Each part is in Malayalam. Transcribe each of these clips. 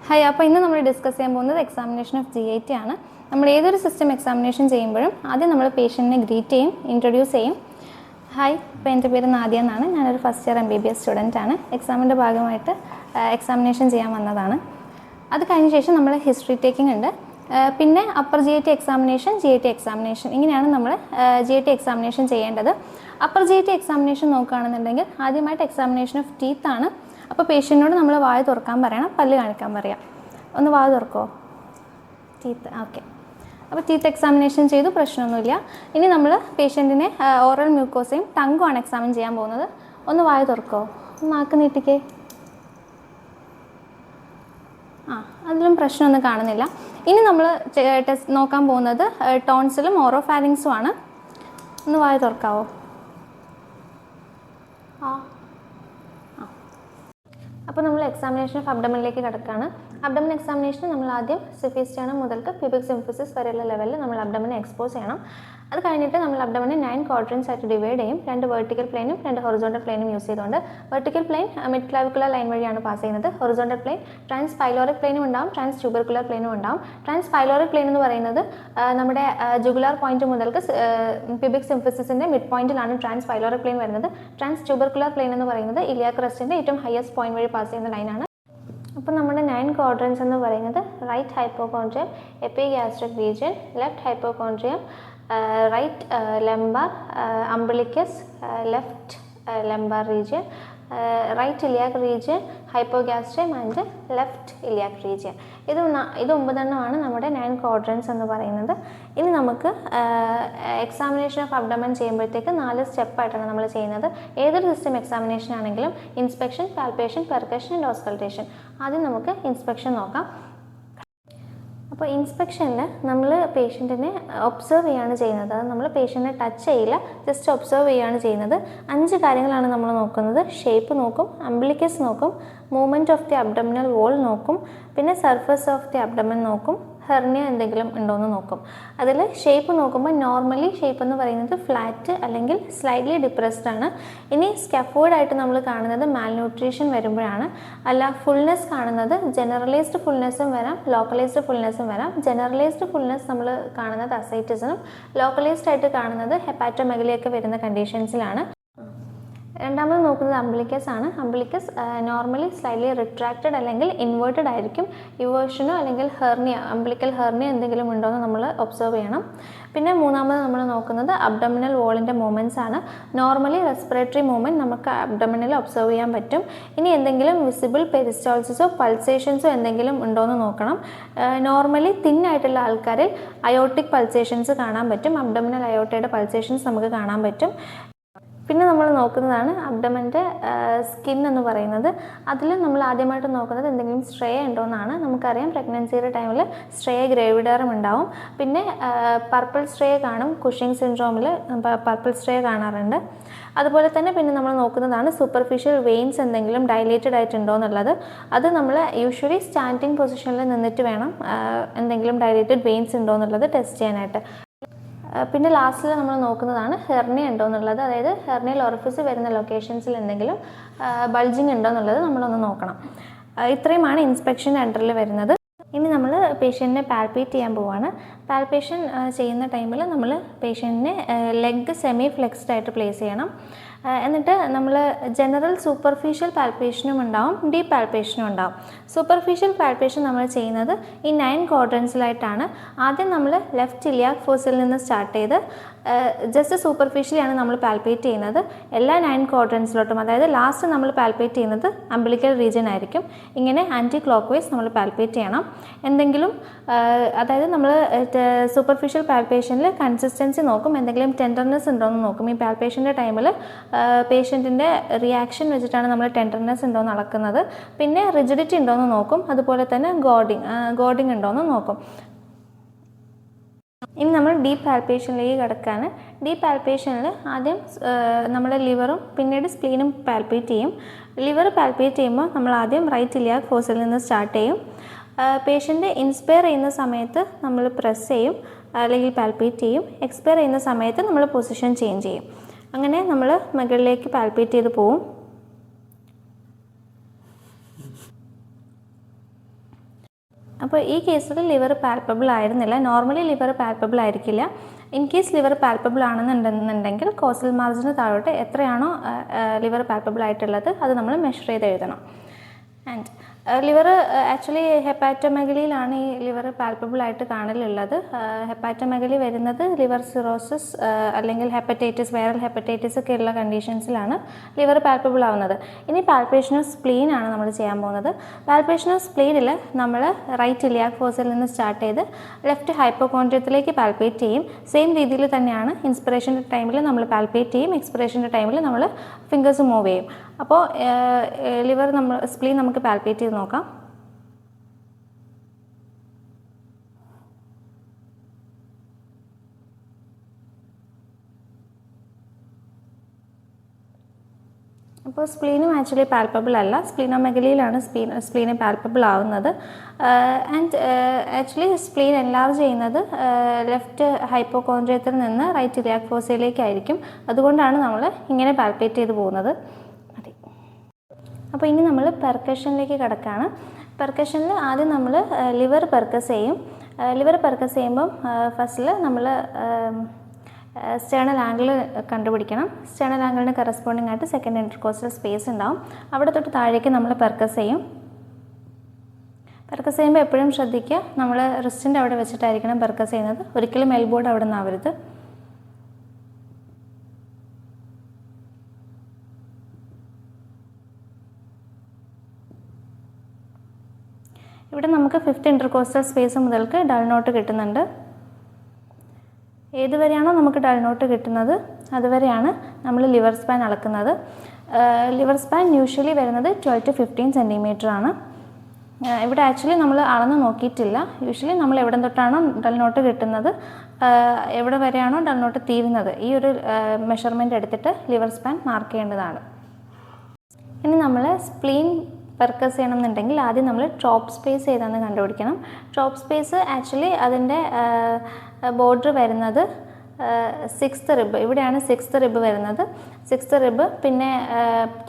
ഹായ്, അപ്പോൾ ഇന്ന് നമ്മൾ ഡിസ്കസ് ചെയ്യാൻ പോകുന്നത് എക്സാമിനേഷൻ ഓഫ് GIT ആണ്. നമ്മൾ ഏതൊരു സിസ്റ്റം എക്സാമിനേഷൻ ചെയ്യുമ്പോഴും ആദ്യം നമ്മൾ പേഷ്യൻറ്റിനെ ഗ്രീറ്റ് ചെയ്യും, ഇൻട്രൊഡ്യൂസ് ചെയ്യും. ഹായ്, ഇപ്പോൾ എൻ്റെ പേര് നാദിയ എന്നാണ്. ഞാനൊരു ഫസ്റ്റ് ഇയർ MBBS സ്റ്റുഡൻ്റ് ആണ്. എക്സാമിൻ്റെ ഭാഗമായിട്ട് എക്സാമിനേഷൻ ചെയ്യാൻ വന്നതാണ്. അത് കഴിഞ്ഞ ശേഷം നമ്മൾ ഹിസ്റ്ററി ടേക്കിംഗ് ഉണ്ട്. പിന്നെ upper GIT examination, GIT examination, ഇങ്ങനെയാണ് നമ്മൾ GIT എക്സാമിനേഷൻ ചെയ്യേണ്ടത്. അപ്പർ GIT എക്സാമിനേഷൻ നോക്കുകയാണെന്നുണ്ടെങ്കിൽ ആദ്യമായിട്ട് എക്സാമിനേഷൻ ഓഫ് ടീത്ത് ആണ്. അപ്പോൾ പേഷ്യൻറ്റിനോട് നമ്മൾ വായ തുറക്കാൻ പറയണം, പല്ല് കാണിക്കാൻ പറയാം. ഒന്ന് വായ തുറക്കോ? Teeth, okay. അപ്പോൾ ടീത്ത് എക്സാമിനേഷൻ ചെയ്തു, പ്രശ്നമൊന്നുമില്ല. ഇനി നമ്മൾ പേഷ്യൻറ്റിനെ ഓറൽ മ്യൂക്കോസയും ടങ്കുമാണ് എക്സാമിൻ ചെയ്യാൻ പോകുന്നത്. ഒന്ന് വായ തുറക്കോ? നാക്ക് നീട്ടിക്കേ. അതിലും പ്രശ്നമൊന്നും കാണുന്നില്ല. ഇനി നമ്മൾ ടെസ്റ്റ് നോക്കാൻ പോകുന്നത് ടോൺസിലും ഓറോഫാരിങ്സും ആണ്. ഒന്ന് വായ തുറക്കാവോ? അപ്പോൾ നമ്മൾ എക്സാമിനേഷൻ ഓഫ് അബ്ഡമനിലേക്ക് കിടക്കുകയാണ്. അബ്ഡമൻ എക്സാമിനേഷൻ നമ്മൾ ആദ്യം സിഫിസ്റ്റേണം മുതൽക്ക് പ്യൂബിക് സിംഫിസിസ് വരെയുള്ള ലെവലിൽ നമ്മൾ അബ്ഡമനെ എക്സ്പോസ് ചെയ്യണം. അത് കഴിഞ്ഞിട്ട് നമ്മൾ അബ്ഡമനെ 9 ക്വാഡ്രൻസ് ആയിട്ട് ഡിവൈഡ് ചെയ്യും. 2 വെർട്ടിക്കൽ പ്ലെയിനും 2 ഹൊറിസോണ്ടൽ പ്ലെയിനും യൂസ് ചെയ്തുകൊണ്ട്. Vertical plane mid clavicular line വഴിയാണ് പാസ് ചെയ്യുന്നത്. ഹൊറിസോണ്ടൽ പ്ലെയിൻ ട്രാൻസ് പൈലോറിക് പ്ലെയിനും ഉണ്ടാവും, ട്രാൻസ് ട്യൂബർക്കുലർ പ്ലെയിനും ഉണ്ടാവും. ട്രാൻസ് പൈലോറിക് പ്ലെയിൻ എന്ന് പറയുന്നത് നമ്മുടെ ജുഗുലാർ പോയിന്റ് മുതൽക്ക് പ്യൂബിക് സിംഫിസിസിൻ്റെ മിഡ് പോയിന്റിലാണ് ട്രാൻസ് പൈലോറിക് പ്ലെയിൻ വരുന്നത്. ട്രാൻസ് ട്യൂബർക്കുലർ പ്ലെയിൻ എന്ന് പറയുന്നത് ഇലിയാക് ക്രസ്റ്റിൻ്റെ ഏറ്റവും ഹയസ്റ്റ് പോയിന്റ് വഴി പാസ് ചെയ്യുന്ന ലൈനാണ്. അപ്പോൾ നമ്മുടെ 9 ക്വാഡ്രൻസ് എന്ന് പറയുന്നത് right hypochondrium epigastric region, left hypochondrium, right lumbar umbilicus, left lumbar region, right iliac region, hypogastrium and left iliac region. ഇത് 9 നമ്മുടെ 9 ക്വാഡ്രൻസ് എന്ന് പറയുന്നത്. ഇനി നമുക്ക് എക്സാമിനേഷൻ ഓഫ് അബ്ഡമൻ ചെയ്യുമ്പോഴത്തേക്ക് 4 സ്റ്റെപ്പായിട്ടാണ് നമ്മൾ ചെയ്യുന്നത്. ഏതൊരു സിസ്റ്റം എക്സാമിനേഷൻ ആണെങ്കിലും inspection, palpation, percussion and auscultation. ആദ്യം നമുക്ക് ഇൻസ്പെക്ഷൻ നോക്കാം. അപ്പോൾ ഇൻസ്പെക്ഷനിൽ നമ്മൾ പേഷ്യൻറ്റിനെ ഒബ്സർവ് ചെയ്യുകയാണ് ചെയ്യുന്നത്. അത് നമ്മൾ പേഷ്യൻറ്റിനെ ടച്ച് ചെയ്യില്ല, ജസ്റ്റ് ഒബ്സർവ് ചെയ്യുകയാണ് ചെയ്യുന്നത്. 5 കാര്യങ്ങളാണ് നമ്മൾ നോക്കുന്നത്. ഷേപ്പ് നോക്കും, അംബിലിക്കസ് നോക്കും, movement of the abdominal wall നോക്കും, പിന്നെ സർഫസ് ഓഫ് ദി അബ്ഡമൻ നോക്കും, ഹെർണിയ എന്തെങ്കിലും ഉണ്ടോയെന്ന് നോക്കും. അതിൽ ഷേപ്പ് നോക്കുമ്പോൾ നോർമലി ഷേപ്പ് എന്ന് പറയുന്നത് ഫ്ലാറ്റ് അല്ലെങ്കിൽ സ്ലൈഡ്ലി ഡിപ്രസ്ഡ് ആണ്. ഇനി സ്കഫോയിഡ് ആയിട്ട് നമ്മൾ കാണുന്നത് മാൽന്യൂട്രീഷൻ വരുമ്പോഴാണ്. അല്ല, ഫുൾനെസ് കാണുന്നത് ജനറലൈസ്ഡ് ഫുൾനെസ്സും വരാം, ലോക്കലൈസ്ഡ് ഫുൾനെസ്സും വരാം. ജനറലൈസ്ഡ് ഫുൾനെസ് നമ്മൾ കാണുന്നത് അസൈറ്റിസിനും, ലോക്കലൈസ്ഡ് ആയിട്ട് കാണുന്നത് ഹെപ്പാറ്റോമെഗലിയൊക്കെ വരുന്ന കണ്ടീഷൻസിലാണ്. രണ്ടാമത് നോക്കുന്നത് അംബിലിക്കസ് ആണ്. അംബിലിക്കസ് നോർമലി സ്ലൈറ്റ്ലി റിട്രാക്റ്റഡ് അല്ലെങ്കിൽ ഇൻവേർട്ടഡ് ആയിരിക്കും. ഇവേർഷനോ അല്ലെങ്കിൽ ഹെർണിയ, അംബിലിക്കൽ ഹെർണിയ എന്തെങ്കിലും ഉണ്ടോ എന്ന് നമ്മൾ ഒബ്സർവ് ചെയ്യണം. പിന്നെ മൂന്നാമത് നമ്മൾ നോക്കുന്നത് അബ്ഡമിനൽ വോളിൻ്റെ മൂവ്മെൻറ്റ്സ് ആണ്. നോർമലി റെസ്പിറേറ്ററി മൂവ്മെൻറ്റ് നമുക്ക് അബ്ഡമിനിൽ ഒബ്സർവ് ചെയ്യാൻ പറ്റും. ഇനി എന്തെങ്കിലും വിസിബിൾ പെരിസ്റ്റോൾസിസോ പൾസേഷൻസോ എന്തെങ്കിലും ഉണ്ടോ എന്ന് നോക്കണം. നോർമലി തിന്നായിട്ടുള്ള ആൾക്കാരിൽ അയോട്ടിക് പൾസേഷൻസ് കാണാൻ പറ്റും. അബ്ഡമിനൽ അയോട്ടയുടെ പൾസേഷൻസ് നമുക്ക് കാണാൻ പറ്റും. പിന്നെ നമ്മൾ നോക്കുന്നതാണ് അബ്ഡമൻ്റെ സ്കിൻ എന്ന് പറയുന്നത്. അതിൽ നമ്മൾ ആദ്യമായിട്ട് നോക്കുന്നത് എന്തെങ്കിലും സ്ട്രേ ഉണ്ടോ എന്നാണ്. നമുക്കറിയാം പ്രഗ്നൻസിയുടെ ടൈമിൽ സ്ട്രേ ഗ്രേവിഡാറും ഉണ്ടാവും. പിന്നെ പർപ്പിൾ സ്ട്രേ കാണും. കുഷിംഗ് സിൻഡ്രോമിൽ പർപ്പിൾ സ്ട്രേ കാണാറുണ്ട്. അതുപോലെ തന്നെ പിന്നെ നമ്മൾ നോക്കുന്നതാണ് സൂപ്പർഫിഷ്യൽ വെയിൻസ് എന്തെങ്കിലും ഡൈലേറ്റഡ് ആയിട്ടുണ്ടോ എന്നുള്ളത്. അത് നമ്മൾ യൂഷ്വലി സ്റ്റാൻഡിങ് പൊസിഷനിൽ നിന്നിട്ട് വേണം എന്തെങ്കിലും ഡൈലേറ്റഡ് വെയിൻസ് ഉണ്ടോ എന്നുള്ളത് ടെസ്റ്റ് ചെയ്യാനായിട്ട്. പിന്നെ ലാസ്റ്റിൽ നമ്മൾ നോക്കുന്നതാണ് ഹെർണിയ ഉണ്ടോ എന്നുള്ളത്. അതായത് ഹെർണിയൽ ഓറിഫിസ് വരുന്ന ലൊക്കേഷൻസിൽ എന്തെങ്കിലും ബൾജിങ് ഉണ്ടോ എന്നുള്ളത് നമ്മളൊന്ന് നോക്കണം. ഇത്രയുമാണ് ഇൻസ്പെക്ഷൻ അണ്ടറിൽ വരുന്നത്. ഇനി നമ്മൾ പേഷ്യൻറ്റിനെ പാൽപേറ്റ് ചെയ്യാൻ പോവുകയാണ്. പാൽപേഷൻ ചെയ്യുന്ന ടൈമിൽ നമ്മൾ പേഷ്യൻറ്റിനെ ലെഗ് സെമി ഫ്ലെക്സ്ഡ് ആയിട്ട് പ്ലേസ് ചെയ്യണം. എന്നിട്ട് നമ്മൾ ജനറൽ സൂപ്പർഫിഷ്യൽ പാൽപേഷനും ഉണ്ടാവും, ഡീപ്പ് പാൽപേഷനും ഉണ്ടാവും. സൂപ്പർഫിഷ്യൽ പാൽപേഷൻ നമ്മൾ ചെയ്യുന്നത് ഈ 9 ക്വാഡ്രൻസിലായിട്ടാണ്. ആദ്യം നമ്മൾ ലെഫ്റ്റ് ഇലിയാക് ഫോസിൽ നിന്ന് സ്റ്റാർട്ട് ചെയ്ത് ജസ്റ്റ് സൂപ്പർഫിഷ്യലിയാണ് നമ്മൾ പാൽപേറ്റ് ചെയ്യുന്നത്. എല്ലാ 9 ക്വാഡ്രൻസിലോട്ടും, അതായത് ലാസ്റ്റ് നമ്മൾ പാൽപേറ്റ് ചെയ്യുന്നത് അംബിലിക്കൽ റീജിയൻ ആയിരിക്കും. ഇങ്ങനെ ആൻറ്റി ക്ലോക്ക് വൈസ് നമ്മൾ പാൽപേറ്റ് ചെയ്യണം. എന്തെങ്കിലും അതായത് നമ്മൾ സൂപ്പർഫിഷ്യൽ പാൽപേഷനിൽ കൺസിസ്റ്റൻസി നോക്കും, എന്തെങ്കിലും ടെൻഡർനെസ് ഉണ്ടോ എന്ന് നോക്കും. ഈ പാൽപേഷൻ്റെ ടൈമിൽ പേഷ്യൻറ്റിൻ്റെ റിയാക്ഷൻ വെച്ചിട്ടാണ് നമ്മൾ ടെൻഡർനെസ് ഉണ്ടോ എന്ന് അളക്കുന്നത്. പിന്നെ റിജിഡിറ്റി ഉണ്ടോ എന്ന് നോക്കും. അതുപോലെ തന്നെ ഗോഡിങ് ഉണ്ടോ എന്ന് നോക്കും. ഇനി നമ്മൾ ഡീപ്പ് പാൽപേഷനിലേക്ക് കിടക്കുകയാണ്. ഡീപ്പ് പാൽപേഷനിൽ ആദ്യം നമ്മുടെ ലിവറും പിന്നീട് സ്പ്ലീനും പാൽപേറ്റ് ചെയ്യും. ലിവർ പാൽപേറ്റ് ചെയ്യുമ്പോൾ നമ്മൾ ആദ്യം റൈറ്റ് ഇലിയാക് ഫോസിൽ നിന്ന് സ്റ്റാർട്ട് ചെയ്യും. പേഷ്യൻ്റ് ഇൻസ്പയർ ചെയ്യുന്ന സമയത്ത് നമ്മൾ പ്രസ് ചെയ്യും അല്ലെങ്കിൽ പാൽപേറ്റ് ചെയ്യും. എക്സ്പയർ ചെയ്യുന്ന സമയത്ത് നമ്മൾ പൊസിഷൻ ചേഞ്ച് ചെയ്യും. അങ്ങനെ നമ്മൾ മുകളിലേക്ക് പാൽപേറ്റ് ചെയ്ത് പോവും. അപ്പോൾ ഈ കേസിൽ ലിവർ പാൽപ്പബിൾ ആയിരുന്നില്ല. നോർമലി ലിവർ പാൽപ്പബിൾ ആയിരിക്കില്ല. ഇൻ കേസ് ലിവർ പാൽപ്പബിൾ ആണെന്നുണ്ടെന്നുണ്ടെങ്കിൽ കോസ്റ്റൽ മാർജിന് താഴോട്ട് എത്രയാണോ ലിവർ പാൽപ്പബിൾ ആയിട്ടുള്ളത് അത് നമ്മൾ മെഷർ ചെയ്ത് എഴുതണം. ആൻഡ് ലിവർ ആക്ച്വലി ഹെപ്പാറ്റോമെഗലിയിലാണ് ഈ ലിവർ പാൽപ്പബിൾ ആയിട്ട് കാണലുള്ളത്. ഹെപ്പാറ്റോമെഗലി വരുന്നത് ലിവർ സിറോസിസ് അല്ലെങ്കിൽ ഹെപ്പറ്റൈറ്റിസ്, വൈറൽ ഹെപ്പറ്റൈറ്റിസ് ഒക്കെ ഉള്ള കണ്ടീഷൻസിലാണ് ലിവർ പാൽപ്പബിൾ ആവുന്നത്. ഇനി പാൽപേഷൻ ഓഫ് സ്പ്ലീൻ ആണ് നമ്മൾ ചെയ്യാൻ പോകുന്നത്. പാൽപേഷൻ ഓഫ് സ്പ്ലീനിൽ നമ്മൾ റൈറ്റ് ഇലിയാക് ഫോസയിൽ നിന്ന് സ്റ്റാർട്ട് ചെയ്ത് ലെഫ്റ്റ് ഹൈപ്പോകോൺഡ്രിയത്തിലേക്ക് പാൽപ്പേറ്റ് ചെയ്യും. സെയിം രീതിയിൽ തന്നെയാണ് ഇൻസ്പിറേഷൻ്റെ ടൈമിൽ നമ്മൾ പാൽപ്പേറ്റ് ചെയ്യും, എക്സ്പിറേഷൻ്റെ ടൈമിൽ നമ്മൾ ഫിംഗേഴ്സ് മൂവ് ചെയ്യും. അപ്പോൾ ലിവർ സ്പ്ലീൻ നമുക്ക് പാൽപ്പേറ്റ് ചെയ്ത് നോക്കാം. അപ്പോൾ സ്പ്ലീനും ആക്ച്വലി പാൽപ്പബിൾ അല്ല, സ്പ്ലീനോമെഗലിയിലാണ് സ്പ്ലീന് പാൽപ്പബിൾ ആവുന്നത്. ആൻഡ് ആക്ച്വലി സ്പ്ലീൻ എൻലാർജ് ചെയ്യുന്നത് ലെഫ്റ്റ് ഹൈപ്പോകോൺഡ്രിയത്തിൽ നിന്ന് റൈറ്റ് ഇലിയാക് ഫോസയിലേക്കായിരിക്കും. അതുകൊണ്ടാണ് നമ്മൾ ഇങ്ങനെ പാൽപ്പേറ്റ് ചെയ്ത് പോകുന്നത്. മതി. അപ്പോൾ ഇനി നമ്മൾ പെർക്കഷനിലേക്ക് കിടക്കുകയാണ്. പെർക്കഷനിൽ ആദ്യം നമ്മൾ ലിവർ പെർക്കസ് ചെയ്യും. ലിവർ പെർക്കസ് ചെയ്യുമ്പം ഫസ്റ്റിൽ നമ്മൾ സ്റ്റേണൽ ആംഗിൾ കണ്ടുപിടിക്കണം. സ്റ്റേണൽ ആംഗിളിന് കറസ്പോണ്ടിങ് ആയിട്ട് സെക്കൻഡ് ഇൻ്റർകോസ്റ്റൽ സ്പേസ് ഉണ്ടാവും. അവിടെ തൊട്ട് താഴേക്ക് നമ്മൾ പെർക്കസ് ചെയ്യും. പെർക്കസ് ചെയ്യുമ്പോൾ എപ്പോഴും ശ്രദ്ധിക്കുക, നമ്മൾ റിസ്റ്റിൻ്റെ അവിടെ വെച്ചിട്ടായിരിക്കണം പെർക്കസ് ചെയ്യുന്നത്. ഒരിക്കലും എൽബോർഡ് അവിടെ നിന്നാവരുത്. ഇവിടെ നമുക്ക് ഫിഫ്ത്ത് ഇൻ്റർകോസ്റ്റൽ സ്പേസ് മുതൽക്ക് ഡൾ നോട്ട് കിട്ടുന്നുണ്ട്. ഏതുവരെയാണോ നമുക്ക് ഡൾ നോട്ട് കിട്ടുന്നത് അതുവരെയാണ് നമ്മൾ ലിവർ സ്പാൻ അളക്കുന്നത്. ലിവർ സ്പാൻ യൂഷ്വലി വരുന്നത് 12 to 15 സെൻറ്റിമീറ്റർ ആണ്. ഇവിടെ ആക്ച്വലി നമ്മൾ അളന്ന് നോക്കിയിട്ടില്ല. യൂഷ്വലി നമ്മൾ എവിടെ തൊട്ടാണോ ഡൾ നോട്ട് കിട്ടുന്നത്, എവിടെ വരെയാണോ ഡൾ നോട്ട് തീരുന്നത്, ഈ ഒരു മെഷർമെൻറ്റ് എടുത്തിട്ട് ലിവർ സ്പാൻ മാർക്ക് ചെയ്യേണ്ടതാണ്. ഇനി നമ്മൾ സ്പ്ലീൻ പെർക്കസ് ചെയ്യണമെന്നുണ്ടെങ്കിൽ ആദ്യം നമ്മൾ ടോപ്പ് സ്പേസ് ഏതാണെന്ന് കണ്ടുപിടിക്കണം. ടോപ്പ് സ്പേസ് ആക്ച്വലി അതിൻ്റെ ബോർഡർ വരുന്നത് 6th റിബ്, ഇവിടെയാണ് 6th റിബ് വരുന്നത്. 6th റിബ്, പിന്നെ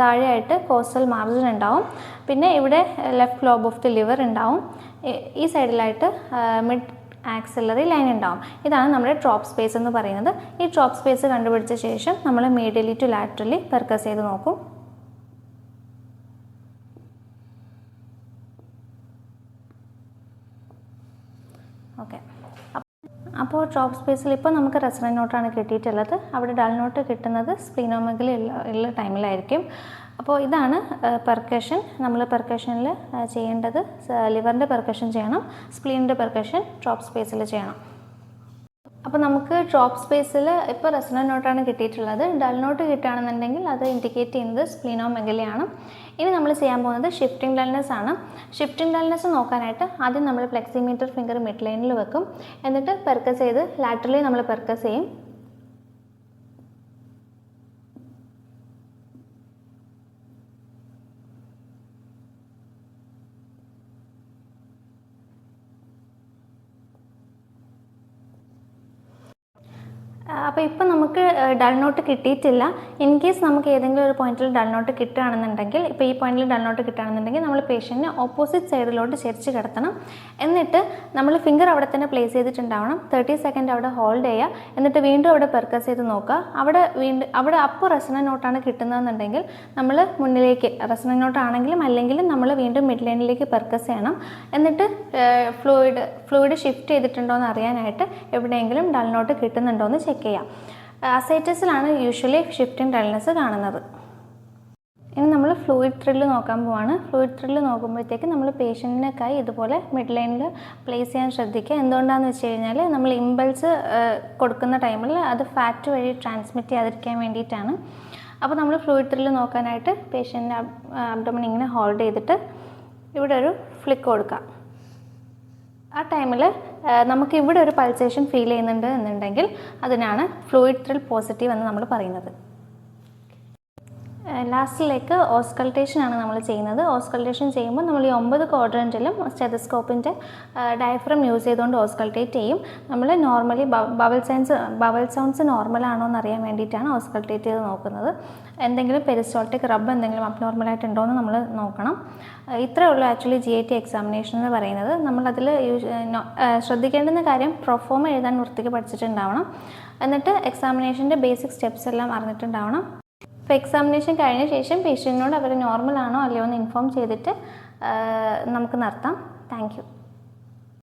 താഴെയായിട്ട് കോസ്റ്റൽ മാർജിൻ ഉണ്ടാവും, പിന്നെ ഇവിടെ left lobe of the liver ഉണ്ടാവും, ഈ സൈഡിലായിട്ട് മിഡ് ആക്സിലറി ലൈൻ ഉണ്ടാവും. ഇതാണ് നമ്മുടെ ടോപ്പ് സ്പേസ് എന്ന് പറയുന്നത്. ഈ ടോപ്പ് സ്പേസ് കണ്ടുപിടിച്ച ശേഷം നമ്മൾ മീഡിയലി ടു ലാറ്ററലി പെർക്കസ് ചെയ്ത് നോക്കും. ഓക്കെ, അപ്പോൾ ടോപ്പ് സ്പേസിൽ ഇപ്പോൾ നമുക്ക് റെസണൻറ്റ് നോട്ടാണ് കിട്ടിയിട്ടുള്ളത്. അവിടെ ഡൾ നോട്ട് കിട്ടുന്നത് സ്പ്ലീനോമെഗലി ഉള്ള ടൈമിലായിരിക്കും. അപ്പോൾ ഇതാണ് പെർക്കഷൻ. നമ്മൾ പെർക്കഷനിൽ ചെയ്യേണ്ടത് ലിവറിൻ്റെ പെർക്കഷൻ ചെയ്യണം, സ്പ്ലീനിൻ്റെ പെർക്കഷൻ ടോപ്പ് സ്പേസിൽ ചെയ്യണം. അപ്പോൾ നമുക്ക് ടോപ്പ് സ്പേസിൽ ഇപ്പോൾ റെസണൻറ്റ് നോട്ടാണ് കിട്ടിയിട്ടുള്ളത്. ഡൾ നോട്ട് കിട്ടുകയാണെന്നുണ്ടെങ്കിൽ അത് ഇൻഡിക്കേറ്റ് ചെയ്യുന്നത് സ്പ്ലീനോമെഗലിയാണ്. ഇനി നമ്മൾ ചെയ്യാൻ പോകുന്നത് ഷിഫ്റ്റിംഗ് ഡൾനെസ് ആണ്. ഷിഫ്റ്റിംഗ് ഡൾനെസ് നോക്കാനായിട്ട് ആദ്യം നമ്മൾ ഫ്ലെക്സിമീറ്റർ ഫിംഗർ മിഡ് ലൈനിൽ വെക്കും. എന്നിട്ട് പെർക്കസ് ചെയ്ത് ലാറ്ററലി നമ്മൾ പെർക്കസ് ചെയ്യും. അപ്പോൾ ഇപ്പോൾ നമുക്ക് ഡൾ നോട്ട് കിട്ടിയിട്ടില്ല. ഇൻ കേസ് നമുക്ക് ഏതെങ്കിലും ഒരു പോയിന്റിൽ ഡൾ നോട്ട് കിട്ടുകയാണെന്നുണ്ടെങ്കിൽ, ഇപ്പോൾ ഈ പോയിന്റിൽ ഡൾ നോട്ട് കിട്ടുകയാണെന്നുണ്ടെങ്കിൽ നമ്മൾ പേഷ്യൻറ്റിനെ ഓപ്പോസിറ്റ് സൈഡിലോട്ട് ചെരിച്ച് കിടത്തണം. എന്നിട്ട് നമ്മൾ ഫിംഗർ അവിടെ തന്നെ പ്ലേസ് ചെയ്തിട്ടുണ്ടാവണം. 30 സെക്കൻഡ് അവിടെ ഹോൾഡ് ചെയ്യുക. എന്നിട്ട് വീണ്ടും അവിടെ പെർക്കസ് ചെയ്ത് നോക്കുക. അവിടെ അപ്പോൾ റെസണൻറ്റ് നോട്ടാണ് കിട്ടുന്നതെന്നുണ്ടെങ്കിൽ നമ്മൾ മുന്നിലേക്ക്, റെസണൻറ്റ് നോട്ടാണെങ്കിലും അല്ലെങ്കിലും നമ്മൾ വീണ്ടും മിഡ് ലൈനിലേക്ക് പെർക്കസ് ചെയ്യണം. എന്നിട്ട് ഫ്ലൂയിഡ് ഷിഫ്റ്റ് ചെയ്തിട്ടുണ്ടോ എന്ന് അറിയാനായിട്ട് എവിടെയെങ്കിലും ഡൾ നോട്ട് കിട്ടുന്നുണ്ടോ എന്ന് ചെക്ക് ചെയ്യാം. അസൈറ്റസിലാണ് യൂഷ്വലി ഷിഫ്റ്റിംഗ് ഡൾനെസ് കാണുന്നത്. ഇനി നമ്മൾ ഫ്ലൂയിഡ് ത്രില്ല് നോക്കാൻ പോവാണ്. ഫ്ലൂയിഡ് ത്രില്ല് നോക്കുമ്പോഴത്തേക്ക് നമ്മൾ പേഷ്യൻറ്റിനെ കൈ ഇതുപോലെ മിഡ് ലൈനിൽ പ്ലേസ് ചെയ്യാൻ ശ്രദ്ധിക്കുക. എന്തുകൊണ്ടാണെന്ന് വെച്ച് കഴിഞ്ഞാൽ നമ്മൾ ഇമ്പൾസ് കൊടുക്കുന്ന ടൈമിൽ അത് ഫാറ്റ് വഴി ട്രാൻസ്മിറ്റ് ചെയ്യാതിരിക്കാൻ വേണ്ടിയിട്ടാണ്. അപ്പോൾ നമ്മൾ ഫ്ലൂയിഡ് ത്രില്ല് നോക്കാനായിട്ട് പേഷ്യൻറ്റിൻ്റെ അബ്ഡോമൻ ഇങ്ങനെ ഹോൾഡ് ചെയ്തിട്ട് ഇവിടെ ഒരു ഫ്ലിക്ക് കൊടുക്കാം. ആ ടൈമിൽ നമുക്ക് ഇവിടെ ഒരു പൾസേഷൻ ഫീൽ ചെയ്യുന്നുണ്ട് എന്നുണ്ടെങ്കിൽ അതിനാണ് ഫ്ലൂയിഡ് ത്രിൽ പോസിറ്റീവ് എന്ന് നമ്മൾ പറയുന്നത്. ലാസ്റ്റിലേക്ക് ഓസ്കൾട്ടേഷനാണ് നമ്മൾ ചെയ്യുന്നത്. ഓസ്കൾട്ടേഷൻ ചെയ്യുമ്പോൾ നമ്മൾ ഈ 9 ക്വാഡ്രൻറ്റിലും സ്റ്റെതസ്കോപ്പിൻ്റെ ഡയഫ്രം യൂസ് ചെയ്തുകൊണ്ട് ഓസ്കൾട്ടേറ്റ് ചെയ്യും. നമ്മൾ നോർമലി ബവൽ സൗണ്ട്സ് നോർമലാണോ എന്ന് അറിയാൻ വേണ്ടിയിട്ടാണ് ഓസ്കൾട്ടേറ്റ് ചെയ്ത് നോക്കുന്നത്. എന്തെങ്കിലും പെരിസ്റ്റോൾട്ടിക് റബ്ബ് എന്തെങ്കിലും അബ്നോർമലായിട്ടുണ്ടോ എന്ന് നമ്മൾ നോക്കണം. ഇത്രയേ ഉള്ളൂ ആക്ച്വലി GAT എക്സാമിനേഷൻ എന്ന് പറയുന്നത്. നമ്മളതിൽ ശ്രദ്ധിക്കേണ്ടുന്ന കാര്യം പ്രൊഫോമ എഴുതാൻ വൃത്തിക്ക് പഠിച്ചിട്ടുണ്ടാവണം. എന്നിട്ട് എക്സാമിനേഷൻ്റെ ബേസിക് സ്റ്റെപ്സ് എല്ലാം അറിഞ്ഞിട്ടുണ്ടാവണം. ഇപ്പോൾ എക്സാമിനേഷൻ കഴിഞ്ഞ ശേഷം പേഷ്യൻറ്റിനോട് അവർ നോർമൽ ആണോ അല്ലയോ എന്ന് ഇൻഫോം ചെയ്തിട്ട് നമുക്ക് നിർത്താം. Thank you.